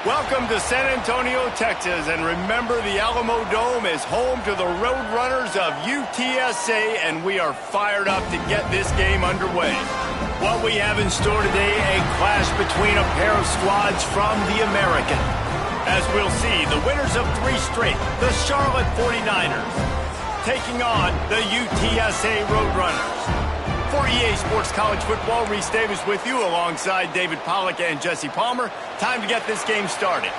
Welcome to San Antonio, Texas, and remember the Alamo Dome is home to the Roadrunners of UTSA, and we are fired up to get this game underway. What we have in store today, a clash between a pair of squads from the American. As we'll see, the winners of 3 straight, the Charlotte 49ers, taking on the UTSA Roadrunners. For EA Sports College Football, Reese Davis with you alongside David Pollack and Jesse Palmer. Time to get this game started.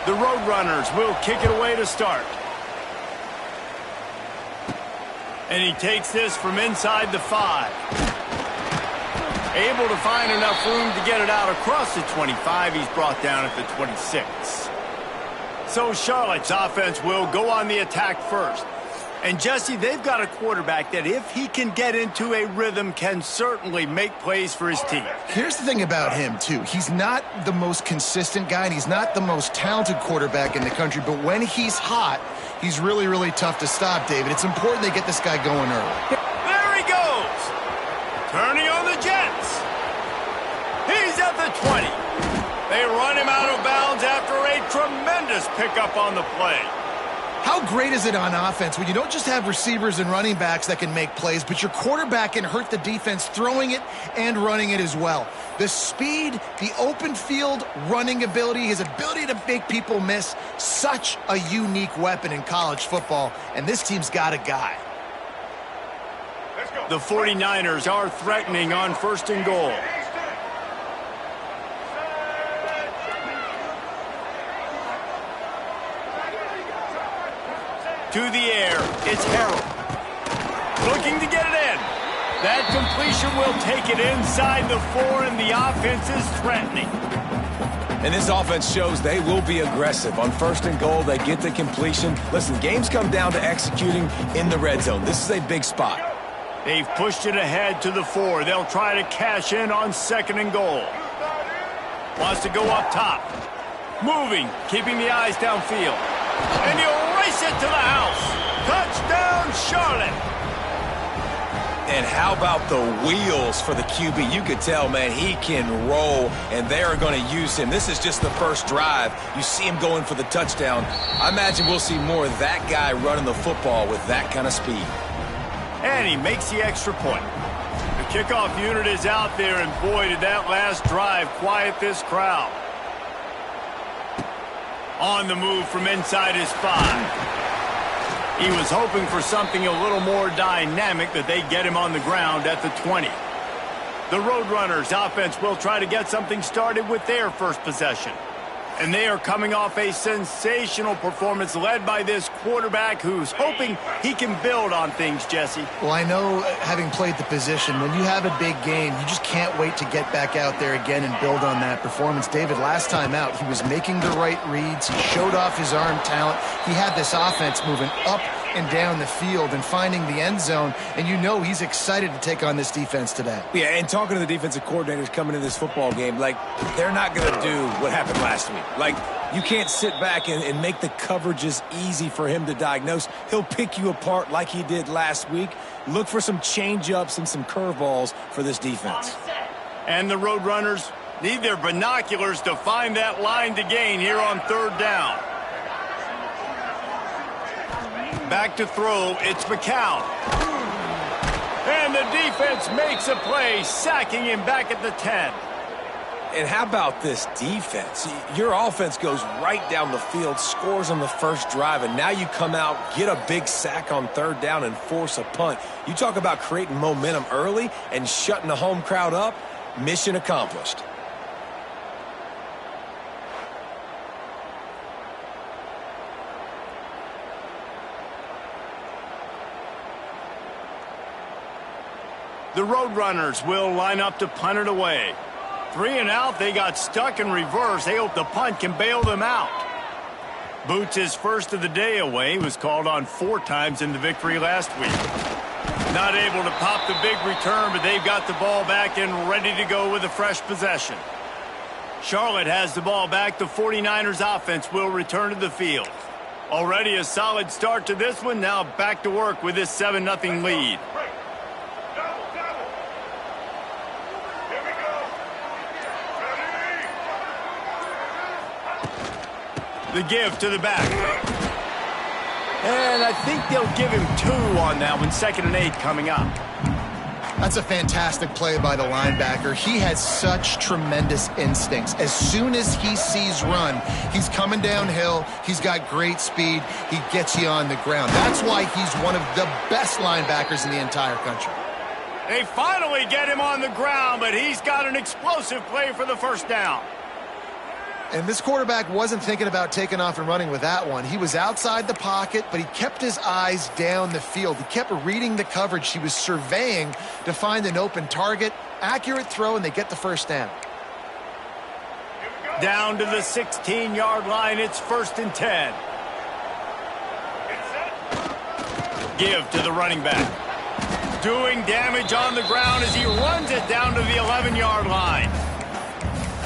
The Roadrunners will kick it away to start. And he takes this from inside the 5. Able to find enough room to get it out across the 25. He's brought down at the 26. So Charlotte's offense will go on the attack first. And Jesse, they've got a quarterback that if he can get into a rhythm can certainly make plays for his team. Here's the thing about him, too. He's not the most consistent guy, and he's not the most talented quarterback in the country, but when he's hot, he's really, really tough to stop, David. It's important they get this guy going early. There he goes! Turning on the Jets. He's at the 20. They run him out of bounds after a tremendous pickup on the play. How great is it on offense when you don't just have receivers and running backs that can make plays, but your quarterback can hurt the defense throwing it and running it as well. The speed, the open field running ability, his ability to make people miss, such a unique weapon in college football, and this team's got a guy. The 49ers are threatening on 1st and goal. To the air, it's Harold. Looking to get it in. That completion will take it inside the 4, and the offense is threatening. And this offense shows they will be aggressive. On 1st and goal, they get the completion. Listen, games come down to executing in the red zone. This is a big spot. They've pushed it ahead to the 4. They'll try to cash in on 2nd and goal. Wants to go up top. Moving, keeping the eyes downfield. And he'll race it to the house. Touchdown, Charlotte. And how about the wheels for the QB? You could tell, man, he can roll, and they are going to use him. This is just the first drive. You see him going for the touchdown. I imagine we'll see more of that guy running the football with that kind of speed. And he makes the extra point. The kickoff unit is out there, and boy, did that last drive quiet this crowd. On the move from inside his 5. He was hoping for something a little more dynamic, that they get him on the ground at the 20. The Roadrunners offense will try to get something started with their first possession. And they are coming off a sensational performance led by this quarterback who's hoping he can build on things, Jesse. Well, I know, having played the position, when you have a big game, you just can't wait to get back out there again and build on that performance. David, last time out, he was making the right reads. He showed off his arm talent. He had this offense moving up and down the field and finding the end zone, and you know he's excited to take on this defense today. Yeah, and talking to the defensive coordinators coming into this football game, like, they're not going to do what happened last week. Like, you can't sit back and make the coverages easy for him to diagnose. He'll pick you apart like he did last week. Look for some change-ups and some curveballs for this defense. And the Roadrunners need their binoculars to find that line to gain here on 3rd down. Back to throw, it's McCown. And the defense makes a play, sacking him back at the 10. And how about this defense? Your offense goes right down the field, scores on the first drive, and now you come out, get a big sack on 3rd down, and force a punt. You talk about creating momentum early and shutting the home crowd up. Mission accomplished. The Roadrunners will line up to punt it away. 3 and out, they got stuck in reverse. They hope the punt can bail them out. Boots his first of the day away. He was called on 4 times in the victory last week. Not able to pop the big return, but they've got the ball back and ready to go with a fresh possession. Charlotte has the ball back. The 49ers offense will return to the field. Already a solid start to this one. Now back to work with this 7-0 lead. The give to the back. And I think they'll give him 2 on that one. 2nd and 8 coming up. That's a fantastic play by the linebacker. He has such tremendous instincts. As soon as he sees run, he's coming downhill. He's got great speed. He gets you on the ground. That's why he's one of the best linebackers in the entire country. They finally get him on the ground, but he's got an explosive play for the first down. And this quarterback wasn't thinking about taking off and running with that one. He was outside the pocket, but he kept his eyes down the field. He kept reading the coverage. He was surveying to find an open target. Accurate throw, and they get the first down. Down to the 16-yard line. It's 1st and 10. Give to the running back. Doing damage on the ground as he runs it down to the 11-yard line.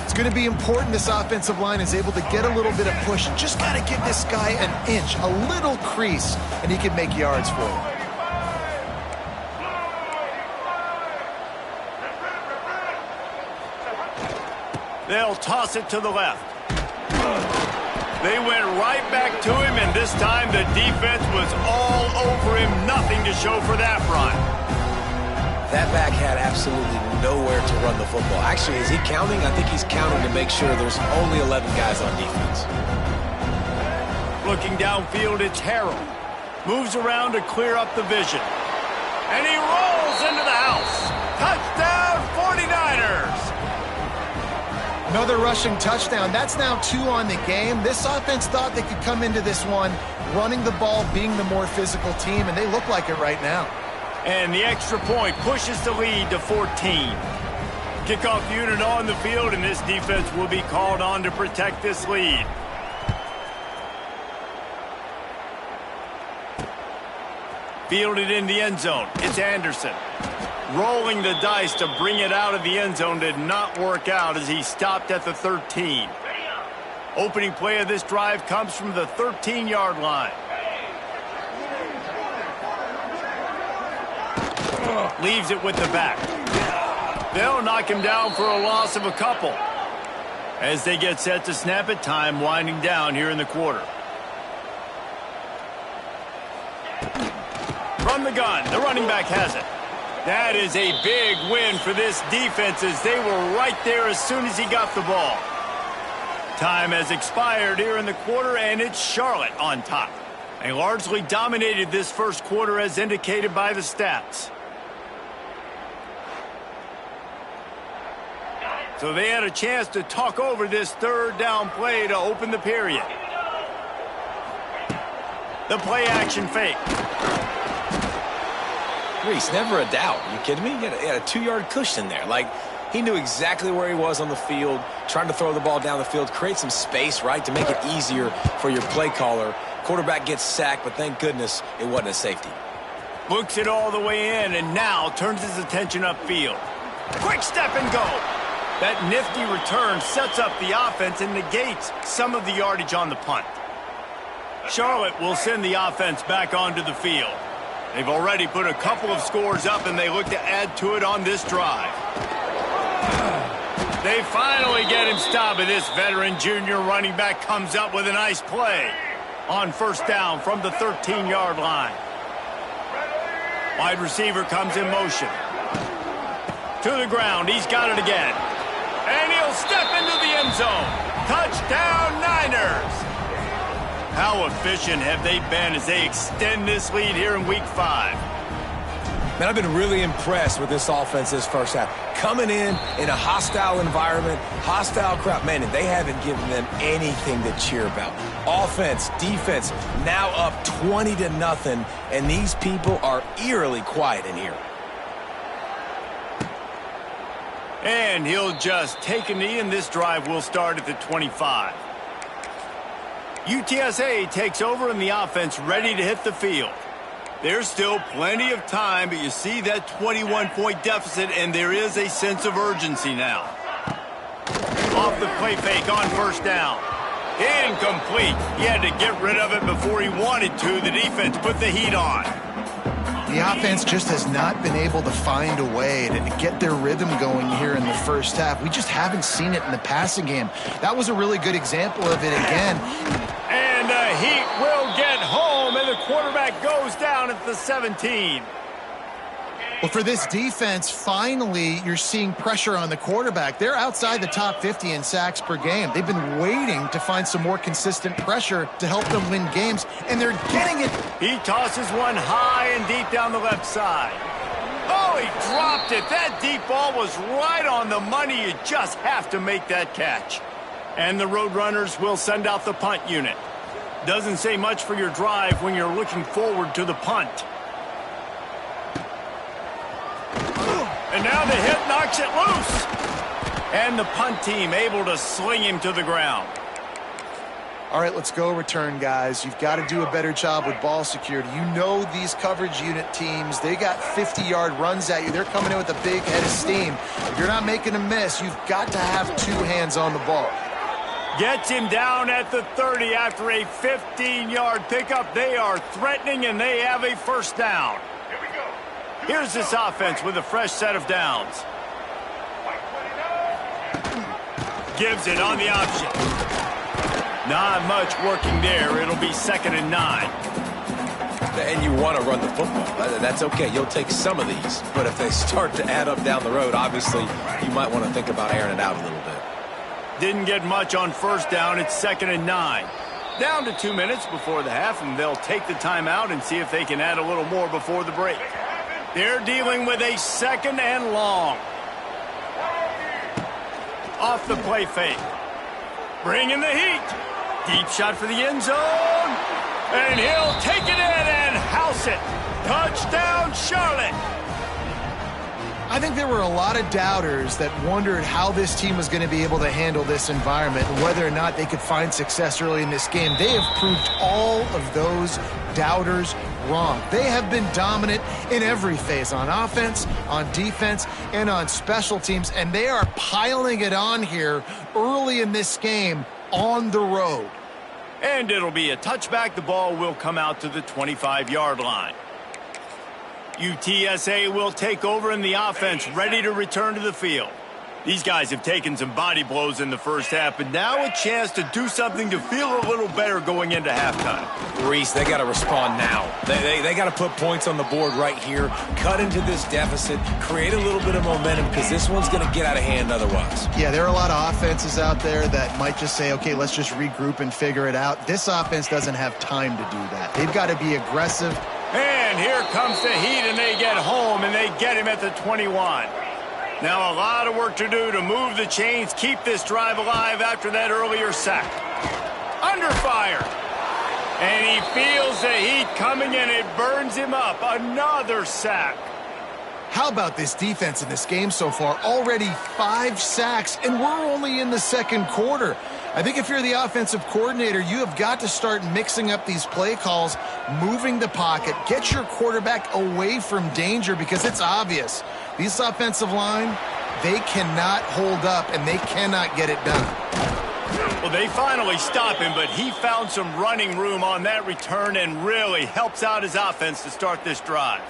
It's going to be important this offensive line is able to get a little bit of push. Just got to give this guy an inch, a little crease, and he can make yards for you. They'll toss it to the left. They went right back to him, and this time the defense was all over him. Nothing to show for that run. That back had absolutely nowhere to run the football. Actually, is he counting? I think he's counting to make sure there's only 11 guys on defense. Looking downfield, it's Harrell. Moves around to clear up the vision. And he rolls into the house. Touchdown, 49ers! Another rushing touchdown. That's now 2 on the game. This offense thought they could come into this one running the ball, being the more physical team, and they look like it right now. And the extra point pushes the lead to 14. Kickoff unit on the field, and this defense will be called on to protect this lead. Fielded in the end zone. It's Anderson. Rolling the dice to bring it out of the end zone did not work out as he stopped at the 13. Opening play of this drive comes from the 13-yard line. Leaves it with the back. They'll knock him down for a loss of a couple. As they get set to snap it, time winding down here in the quarter. From the gun, the running back has it. That is a big win for this defense as they were right there as soon as he got the ball. Time has expired here in the quarter, and it's Charlotte on top. They largely dominated this first quarter as indicated by the stats. So they had a chance to talk over this 3rd down play to open the period. The play action fake. Reese, never a doubt. Are you kidding me? He had a 2-yard cushion there. Like, he knew exactly where he was on the field, trying to throw the ball down the field, create some space, right, to make it easier for your play caller. Quarterback gets sacked, but thank goodness it wasn't a safety. Books it all the way in and now turns his attention upfield. Quick step and go. That nifty return sets up the offense and negates some of the yardage on the punt. Charlotte will send the offense back onto the field. They've already put a couple of scores up, and they look to add to it on this drive. They finally get him stopped, and this veteran junior running back comes up with a nice play on 1st down from the 13-yard line. Wide receiver comes in motion. To the ground, he's got it again. And he'll step into the end zone. Touchdown, Niners! How efficient have they been as they extend this lead here in Week 5? Man, I've been really impressed with this offense this first half. Coming in a hostile environment, hostile crowd. Man, and they haven't given them anything to cheer about. Offense, defense, now up 20-0, and these people are eerily quiet in here. And he'll just take a knee, and this drive will start at the 25. UTSA takes over, and the offense ready to hit the field. There's still plenty of time, but you see that 21-point deficit, and there is a sense of urgency now. Off the play fake on 1st down. Incomplete. He had to get rid of it before he wanted to. The defense put the heat on. The offense just has not been able to find a way to get their rhythm going here in the first half. We just haven't seen it in the passing game. That was a really good example of it again. the Heat will get home, and the quarterback goes down at the 17. Well, for this defense, finally, you're seeing pressure on the quarterback. They're outside the top 50 in sacks per game. They've been waiting to find some more consistent pressure to help them win games, and they're getting it. He tosses one high and deep down the left side. Oh, he dropped it. That deep ball was right on the money. You just have to make that catch. And the Roadrunners will send out the punt unit. Doesn't say much for your drive when you're looking forward to the punt. And now the hit knocks it loose. And the punt team able to sling him to the ground. All right, let's go return, guys. You've got to do a better job with ball security. You know these coverage unit teams, they got 50-yard runs at you. They're coming in with a big head of steam. If you're not making a miss, you've got to have two hands on the ball. Gets him down at the 30 after a 15-yard pickup. They are threatening, and they have a first down. Here's this offense with a fresh set of downs. Gives it on the option. Not much working there. It'll be 2nd and 9. And you want to run the football. That's okay. You'll take some of these. But if they start to add up down the road, obviously, you might want to think about airing it out a little bit. Didn't get much on first down. It's 2nd and 9. Down to 2 minutes before the half, and they'll take the timeout and see if they can add a little more before the break. They're dealing with a 2nd and long. Off the play fake. Bringing the heat. Deep shot for the end zone. And he'll take it in and house it. Touchdown, Charlotte. I think there were a lot of doubters that wondered how this team was going to be able to handle this environment and whether or not they could find success early in this game. They have proved all of those doubters wrong. They have been dominant in every phase, on offense, on defense, and on special teams, and they are piling it on here early in this game on the road. And it'll be a touchback. The ball will come out to the 25-yard line. UTSA will take over in the offense, ready to return to the field. These guys have taken some body blows in the first half, but now a chance to do something to feel a little better going into halftime. Reese, they got to respond now. They got to put points on the board right here, cut into this deficit, create a little bit of momentum, because this one's going to get out of hand otherwise. Yeah, there are a lot of offenses out there that might just say, okay, let's just regroup and figure it out. This offense doesn't have time to do that. They've got to be aggressive. And here comes the Heat, and they get home, and they get him at the 21. Now a lot of work to do to move the chains, keep this drive alive after that earlier sack. Under fire. And he feels the heat coming, and it burns him up. Another sack. How about this defense in this game so far? Already 5 sacks, and we're only in the second quarter. I think if you're the offensive coordinator, you have got to start mixing up these play calls, moving the pocket, get your quarterback away from danger, because it's obvious. This offensive line, they cannot hold up, and they cannot get it done. Well, they finally stop him, but he found some running room on that return and really helps out his offense to start this drive.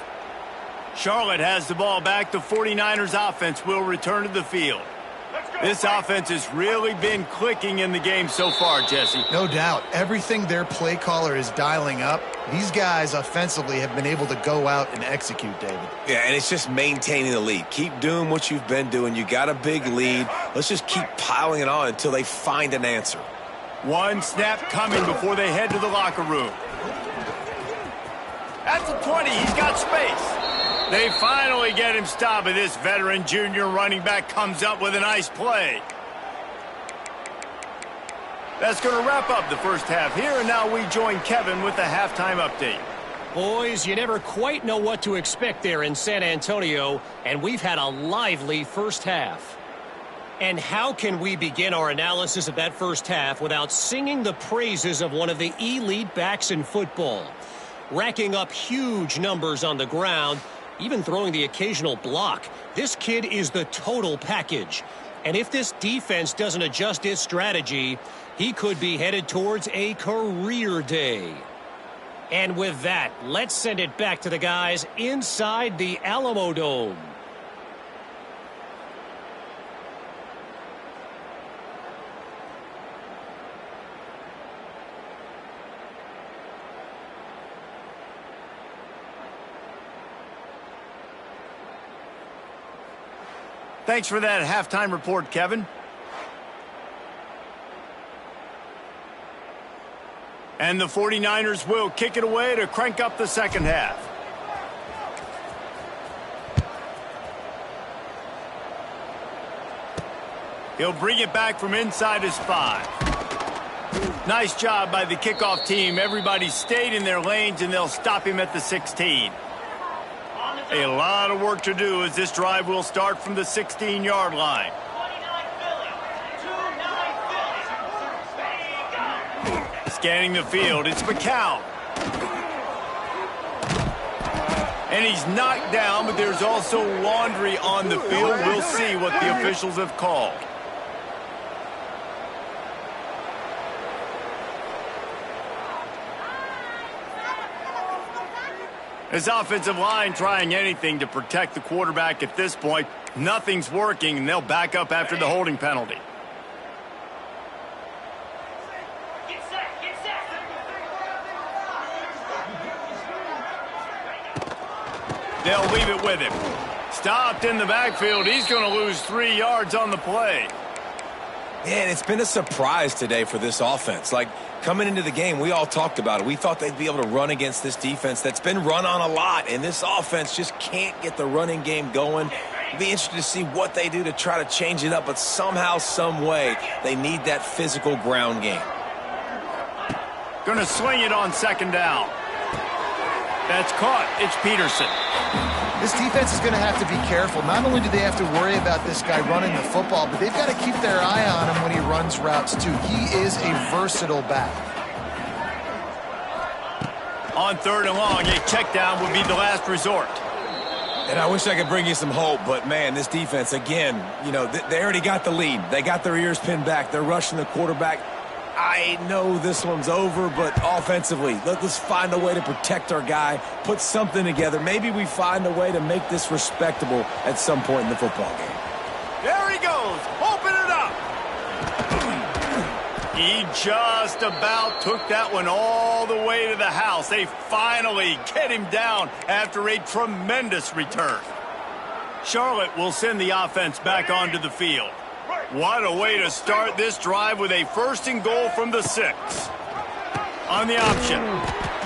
Charlotte has the ball back. The 49ers offense will return to the field. This offense has really been clicking in the game so far, Jesse. No doubt. Everything their play caller is dialing up, these guys offensively have been able to go out and execute, David. Yeah, and it's just maintaining the lead. Keep doing what you've been doing. You got a big lead. Let's just keep piling it on until they find an answer. One snap coming before they head to the locker room. At the 20, he's got space. They finally get him stopped, and this veteran junior running back comes up with a nice play. That's going to wrap up the first half here, and now we join Kevin with the halftime update. Boys, you never quite know what to expect there in San Antonio, and we've had a lively first half. And how can we begin our analysis of that first half without singing the praises of one of the elite backs in football? Racking up huge numbers on the ground, even throwing the occasional block. This kid is the total package. And if this defense doesn't adjust its strategy, he could be headed towards a career day. And with that, let's send it back to the guys inside the Alamo Dome. Thanks for that halftime report, Kevin. And the 49ers will kick it away to crank up the second half. He'll bring it back from inside his 5. Nice job by the kickoff team. Everybody stayed in their lanes, and they'll stop him at the 16. A lot of work to do as this drive will start from the 16-yard line. Scanning the field, it's McCown. And he's knocked down, but there's also laundry on the field. We'll see what the officials have called. His offensive line trying anything to protect the quarterback at this point. Nothing's working, and they'll back up after the holding penalty. They'll leave it with him. Stopped in the backfield. He's going to lose 3 yards on the play. Man, it's been a surprise today for this offense. Like, coming into the game, we all talked about it. We thought they'd be able to run against this defense that's been run on a lot, and this offense just can't get the running game going. It'll be interesting to see what they do to try to change it up, but somehow, some way, they need that physical ground game. Going to sling it on second down. That's caught. It's Peterson. This defense is going to have to be careful. Not only do they have to worry about this guy running the football, but they've got to keep their eye on him when he runs routes, too. He is a versatile back. On third and long, a check down would be the last resort. And I wish I could bring you some hope, but, man, this defense, again, you know, they already got the lead. They got their ears pinned back. They're rushing the quarterback. I know this one's over, but offensively, let's find a way to protect our guy, put something together. Maybe we find a way to make this respectable at some point in the football game. There he goes. Open it up. He just about took that one all the way to the house. They finally get him down after a tremendous return. Charlotte will send the offense back onto the field. What a way to start this drive with a first and goal from the 6. On the option.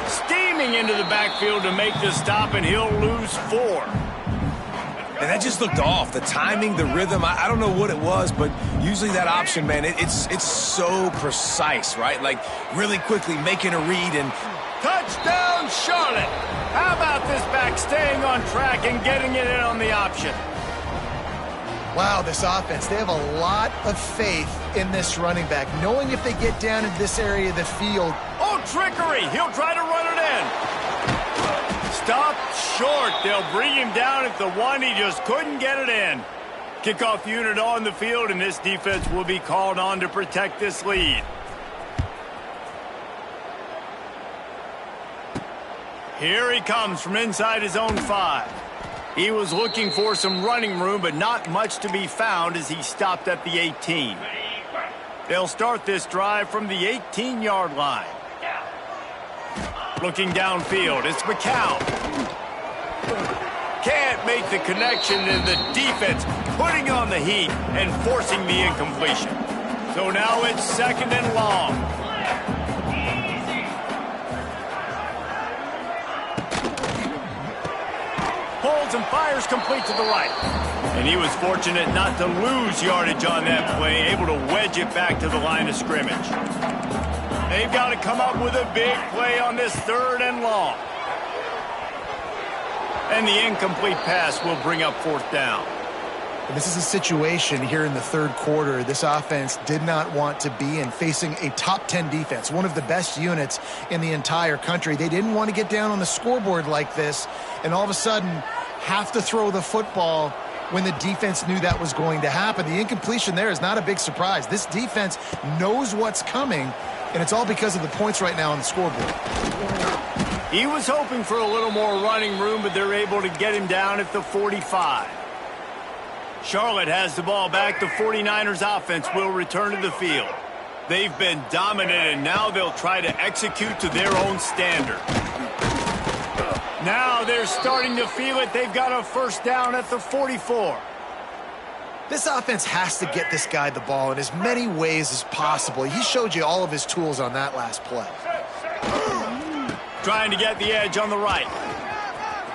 Steaming into the backfield to make the stop, and he'll lose 4. And that just looked off. The timing, the rhythm, I don't know what it was, but usually that option, man, it's so precise, right? Like, really quickly making a read and... Touchdown, Charlotte! How about this back staying on track and getting it in on the option? Wow, this offense, they have a lot of faith in this running back, knowing if they get down in this area of the field. Oh, trickery! He'll try to run it in. Stopped short. They'll bring him down at the 1. He just couldn't get it in. Kickoff unit on the field, and this defense will be called on to protect this lead. Here he comes from inside his own 5. He was looking for some running room, but not much to be found as he stopped at the 18. They'll start this drive from the 18-yard line. Looking downfield, it's McCown. Can't make the connection, and the defense putting on the heat and forcing the incompletion. So now it's second and long. Holds and fires complete to the right. And he was fortunate not to lose yardage on that play, able to wedge it back to the line of scrimmage. They've got to come up with a big play on this third and long. And the incomplete pass will bring up fourth down. This is a situation here in the third quarter this offense did not want to be in, facing a top 10 defense, one of the best units in the entire country. They didn't want to get down on the scoreboard like this and all of a sudden have to throw the football when the defense knew that was going to happen. The incompletion there is not a big surprise. This defense knows what's coming, and it's all because of the points right now on the scoreboard. He was hoping for a little more running room, but they're able to get him down at the 45. Charlotte has the ball back. The 49ers offense will return to the field. They've been dominant, and now they'll try to execute to their own standard. Now they're starting to feel it. They've got a first down at the 44. This offense has to get this guy the ball in as many ways as possible. He showed you all of his tools on that last play. Trying to get the edge on the right.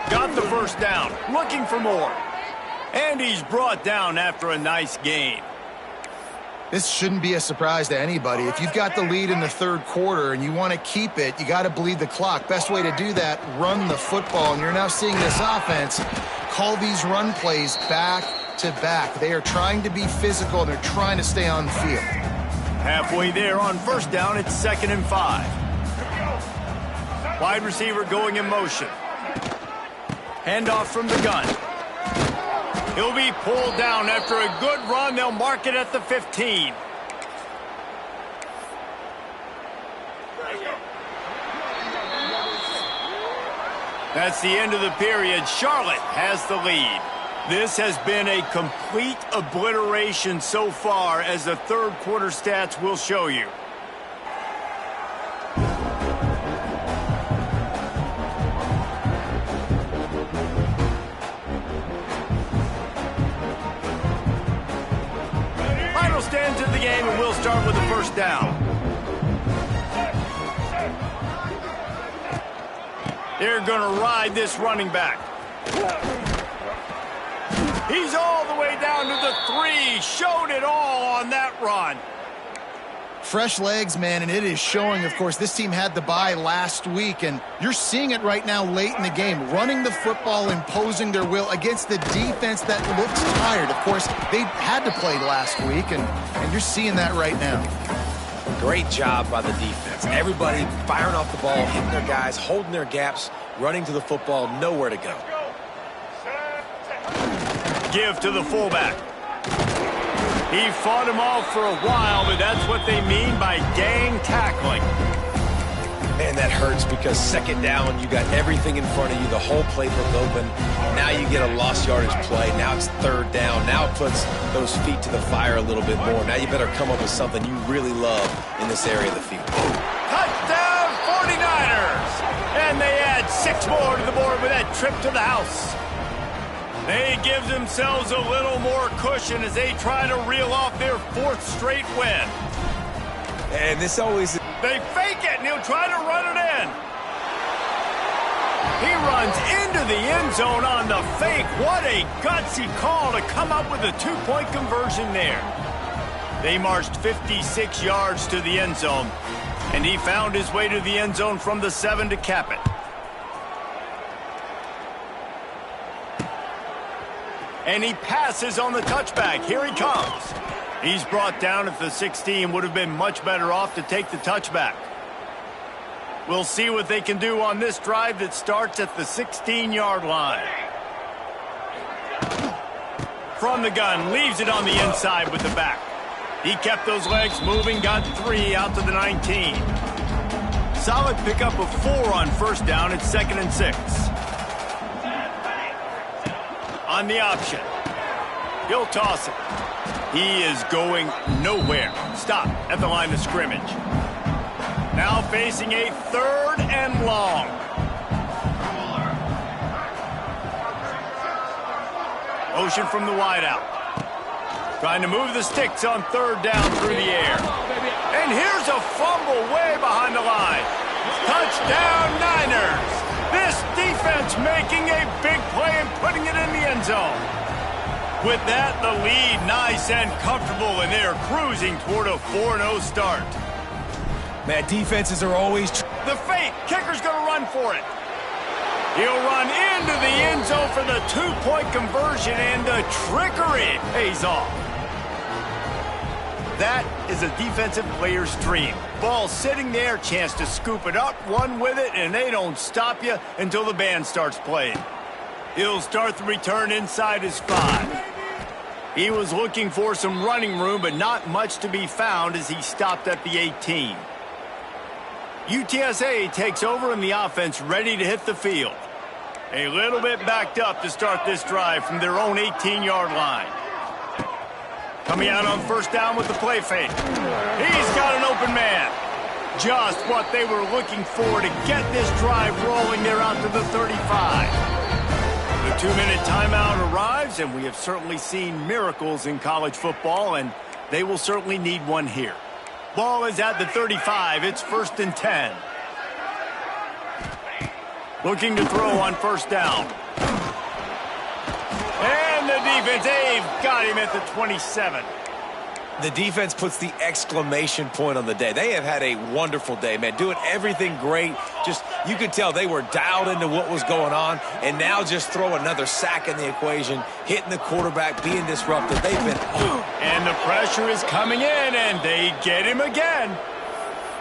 Got the first down, looking for more. And he's brought down after a nice gain. This shouldn't be a surprise to anybody. If you've got the lead in the third quarter and you want to keep it, you got to bleed the clock. Best way to do that, run the football. And you're now seeing this offense call these run plays back to back. They are trying to be physical, and they're trying to stay on the field. Halfway there on first down, it's 2nd and 5. Wide receiver going in motion. Handoff from the gun. He'll be pulled down after a good run. They'll mark it at the 15. That's the end of the period. Charlotte has the lead. This has been a complete obliteration so far, as the third quarter stats will show you. Final stands of the game, and we'll start with the first down. They're going to ride this running back. He's all the way down to the 3. Showed it all on that run. Fresh legs, man, and it is showing. Of course, this team had the bye last week, and you're seeing it right now late in the game. Running the football, imposing their will against the defense that looks tired. Of course, they had to play last week, and you're seeing that right now. Great job by the defense. Everybody firing off the ball, hitting their guys, holding their gaps, running to the football, nowhere to go. Give to the fullback. He fought him off for a while, but that's what they mean by gang tackling. Man, that hurts, because second down, you got everything in front of you, the whole playbook open. Now you get a lost yardage play. Now it's third down. Now it puts those feet to the fire a little bit more. Now you better come up with something you really love in this area of the field. Touchdown, 49ers! And they add 6 more to the board with that trip to the house. They give themselves a little more cushion as they try to reel off their 4th straight win. And this always... They fake it, and he'll try to run it in. He runs into the end zone on the fake. What a gutsy call to come up with a 2-point conversion there. They marched 56 yards to the end zone, and he found his way to the end zone from the 7 to cap it. And he passes on the touchback. Here he comes. He's brought down at the 16. Would have been much better off to take the touchback. We'll see what they can do on this drive that starts at the 16-yard line. From the gun, leaves it on the inside with the back. He kept those legs moving, got 3 out to the 19. Solid pickup of 4 on first down. It's 2nd and 6. On the option. He'll toss it. He is going nowhere. Stop at the line of scrimmage. Now facing a 3rd and long. Motion from the wideout. Trying to move the sticks on 3rd down through the air. And here's a fumble way behind the line. Touchdown, Niners. This defense making a big play and putting it in the end zone. With that, the lead nice and comfortable, and they're cruising toward a 4-0 start. Man, defenses are always... The fake. Kicker's going to run for it. He'll run into the end zone for the 2-point conversion, and the trickery pays off. That is a defensive player's dream. Ball sitting there, chance to scoop it up, run with it, and they don't stop you until the band starts playing. He'll start the return inside his 5. He was looking for some running room, but not much to be found as he stopped at the 18. UTSA takes over in the offense, ready to hit the field. A little bit backed up to start this drive from their own 18-yard line. Coming out on first down with the play fake. He's got an open man. Just what they were looking for to get this drive rolling. They're out to the 35. The 2-minute timeout arrives, and we have certainly seen miracles in college football, and they will certainly need one here. Ball is at the 35. It's 1st and 10. Looking to throw on 1st down. And the defense, they've got him at the 27. The defense puts the exclamation point on the day. They have had a wonderful day, man. Doing everything great. Just, you could tell they were dialed into what was going on. And now just throw another sack in the equation, hitting the quarterback, being disruptive. They've been... And the pressure is coming in, and they get him again.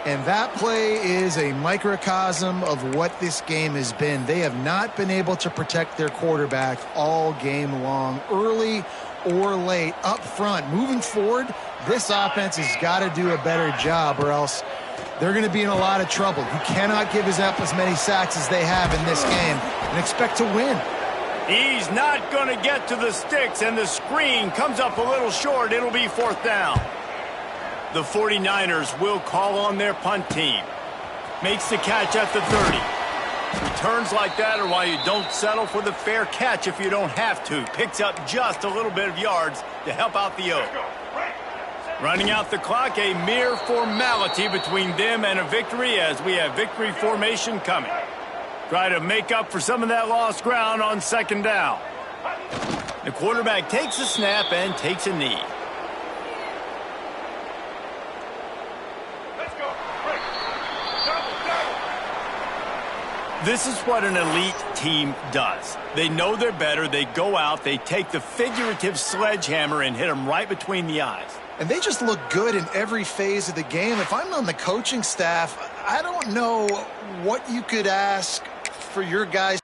And that play is a microcosm of what this game has been. They have not been able to protect their quarterback all game long, early or late, up front. Moving forward, this offense has got to do a better job, or else they're going to be in a lot of trouble. You cannot give up as many sacks as they have in this game and expect to win. He's not going to get to the sticks, and the screen comes up a little short. It'll be 4th down. The 49ers will call on their punt team. Makes the catch at the 30. Returns like that are why you don't settle for the fair catch if you don't have to. Picks up just a little bit of yards to help out the Oak. Running out the clock, a mere formality between them and a victory as we have victory formation coming. Try to make up for some of that lost ground on 2nd down. The quarterback takes a snap and takes a knee. This is what an elite team does. They know they're better. They go out. They take the figurative sledgehammer and hit them right between the eyes. And they just look good in every phase of the game. If I'm on the coaching staff, I don't know what you could ask for your guys.